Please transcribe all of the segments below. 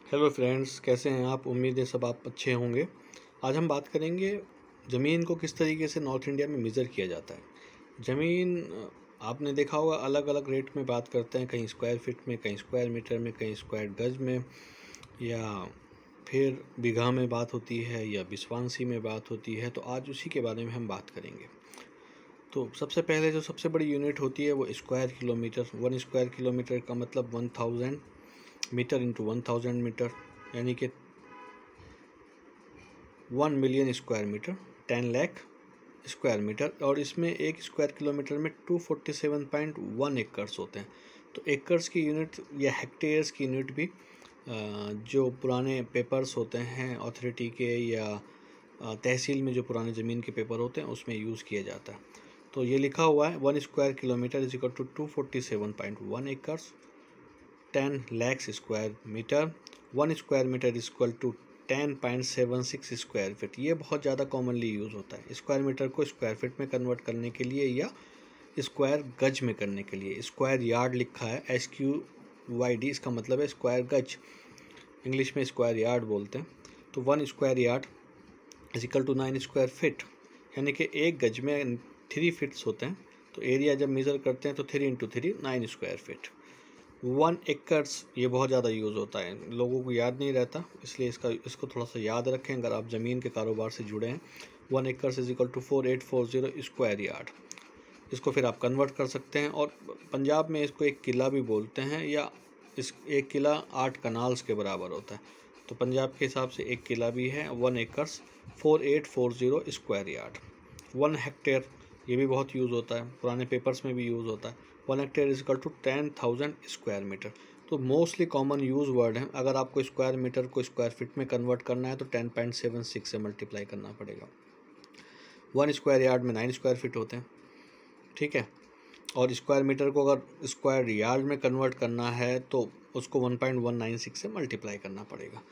Hello friends, कैसे हैं आप। उम्मीद है सब आप अच्छे होंगे। आज हम बात करेंगे ज़मीन को किस तरीके से नॉर्थ इंडिया में मेज़र किया जाता है। ज़मीन आपने देखा होगा अलग अलग रेट में बात करते हैं, कहीं स्क्वायर फीट में, कहीं स्क्वायर मीटर में, कहीं स्क्वायर गज में, या फिर बीघा में बात होती है, या बिस्वांसी में बात होती है। तो आज उसी के बारे में हम बात करेंगे। तो सबसे पहले जो सबसे बड़ी यूनिट होती है वो स्क्वायर किलोमीटर। 1 स्क्वायर किलोमीटर का मतलब 1000 मीटर इंटू 1000 मीटर, यानी कि 1 million square metre, 10 lakh square metre. और इसमें एक स्क्वायर किलोमीटर में 247.1 एकर्स होते हैं। तो एकर्स की यूनिट या हेक्टेयर्स की यूनिट भी जो पुराने पेपर्स होते हैं अथॉरिटी के, या तहसील में जो पुराने ज़मीन के पेपर होते हैं उसमें यूज़ किया जाता है। तो ये लिखा हुआ है 1 square kilometre is equal to 247.1 acres, 10 lakhs square metre. 1 square metre is equal to 10.76 square feet. ये बहुत ज़्यादा कॉमनली यूज़ होता है स्क्वायर मीटर को स्क्वायर फीट में कन्वर्ट करने के लिए, या स्क्वायर गज में करने के लिए। स्क्वायर यार्ड लिखा है SQYD, इसका मतलब है स्क्वायर गज, इंग्लिश में स्क्वायर यार्ड बोलते हैं। तो 1 square yard is equal to 9 square feet, यानी कि एक गज में 3 फीट्स होते हैं। तो एरिया जब मेज़र करते हैं तो 3 इंटू 3 9 स्क्वायर फीट। 1 एकर्स ये बहुत ज़्यादा यूज़ होता है, लोगों को याद नहीं रहता, इसलिए इसको थोड़ा सा याद रखें अगर आप ज़मीन के कारोबार से जुड़े हैं। 1 acres is equal to 4840 square yard. इसको फिर आप कन्वर्ट कर सकते हैं, और पंजाब में इसको एक किला भी बोलते हैं, या इस एक किला 8 कनाल्स के बराबर होता है। तो पंजाब के हिसाब से एक किला भी है 1 एकर्स 4840 स्क्वायर यार्ड। 1 हेक्टेयर ये भी बहुत यूज़ होता है, पुराने पेपर्स में भी यूज़ होता है। 1 hectare is equal to 10,000 square metre. तो मोस्टली कॉमन यूज़ वर्ड है। अगर आपको स्क्वायर मीटर को स्क्वायर फीट में कन्वर्ट करना है तो 10.76 से मल्टीप्लाई करना पड़ेगा। 1 स्क्वायर यार्ड में 9 स्क्वायर फीट होते हैं, ठीक है। और स्क्वायर मीटर को अगर स्क्वायर यार्ड में कन्वर्ट करना है तो उसको 1.196 से मल्टीप्लाई करना पड़ेगा।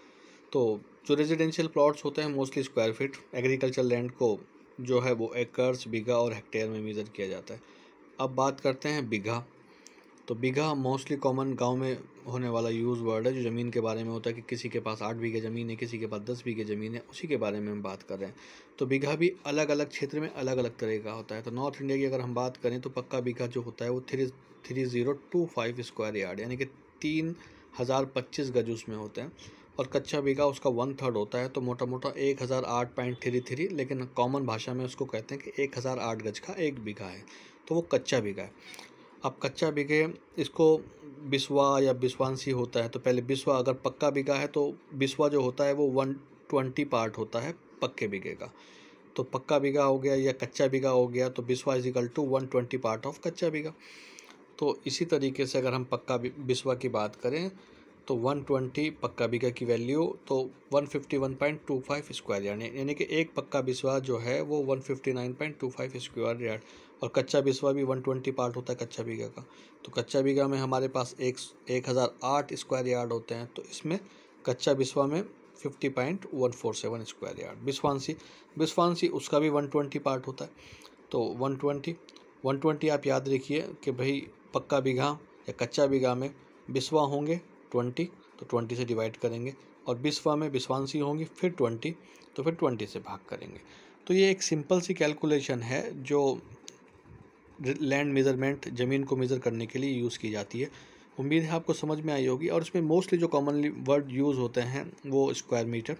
तो जो रेजिडेंशियल प्लॉट्स होते हैं mostly square feet, agriculture land को जो है वो एकर्स, बीघा और हेक्टेयर में मेज़र किया जाता है। अब बात करते हैं बीघा। तो बीघा मोस्टली कॉमन गांव में होने वाला यूज़ वर्ड है, जो ज़मीन के बारे में होता है कि किसी के पास 8 बीघे ज़मीन है, किसी के पास 10 बीघे ज़मीन है, उसी के बारे में हम बात कर रहे हैं। तो बीघा भी अलग अलग क्षेत्र में अलग अलग तरह का होता है। तो नॉर्थ इंडिया की अगर हम बात करें तो पक्का बीघा जो होता है वो 3025 स्क्वायर यार्ड, यानी कि 3025 गज उसमें होते हैं। और कच्चा बीघा उसका 1/3 होता है, तो मोटा मोटा 1008.33, लेकिन कॉमन भाषा में उसको कहते हैं कि 1008 गज का एक बीघा है, तो वो कच्चा बीघा है। अब कच्चा बीघे इसको बिस्वा या बिस्वांसी होता है। तो पहले बिस्वा, अगर पक्का बीघा है तो बिस्वा जो होता है वो 120 पार्ट होता है पक्के बीघे का। तो पक्का बीघा हो गया या कच्चा बीघा हो गया, तो biswa is equal to 120 part of कच्चा बीघा। तो इसी तरीके से अगर हम पक्का बिस्वा की बात करें तो 120 पक्का बीघा की वैल्यू, तो 151.25 स्क्वायर यार्ड, यानी कि एक पक्का बिस्वा जो है वो 159.25 स्क्वायर यार्ड। और कच्चा बिस्वा भी 120 पार्ट होता है कच्चा बीघा का। तो कच्चा बीघा में हमारे पास 1008 स्क्वायर यार्ड होते हैं, तो इसमें कच्चा बिस्वा में 50.147 स्क्वायर यार्ड। बिस्वांसी उसका भी 120 पार्ट होता है। तो 120 आप याद रखिए कि भाई पक्का बीघा या कच्चा बीघा में बिस्वा होंगे 20, तो 20 से डिवाइड करेंगे, और बिस्वा में बिस्वांसी होंगी फिर 20, तो फिर 20 से भाग करेंगे। तो ये एक सिंपल सी कैलकुलेशन है जो लैंड मेज़रमेंट, ज़मीन को मेज़र करने के लिए यूज़ की जाती है। उम्मीद है आपको समझ में आई होगी। और इसमें मोस्टली जो कॉमनली वर्ड यूज़ होते हैं वो square metre,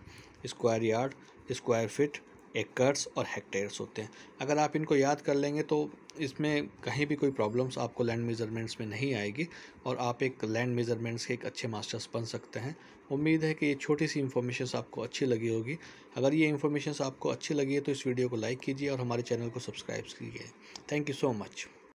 square yard, square feet, acres और हेक्टेयर्स होते हैं। अगर आप इनको याद कर लेंगे तो इसमें कहीं भी कोई प्रॉब्लम्स आपको लैंड मेज़रमेंट्स में नहीं आएगी, और आप एक लैंड मेज़रमेंट्स के एक अच्छे मास्टर्स बन सकते हैं। उम्मीद है कि ये छोटी सी इन्फॉर्मेशन आपको अच्छी लगी होगी। अगर ये इन्फॉर्मेशन आपको अच्छी लगी है तो इस वीडियो को लाइक कीजिए और हमारे चैनल को सब्सक्राइब कीजिए। Thank you so much.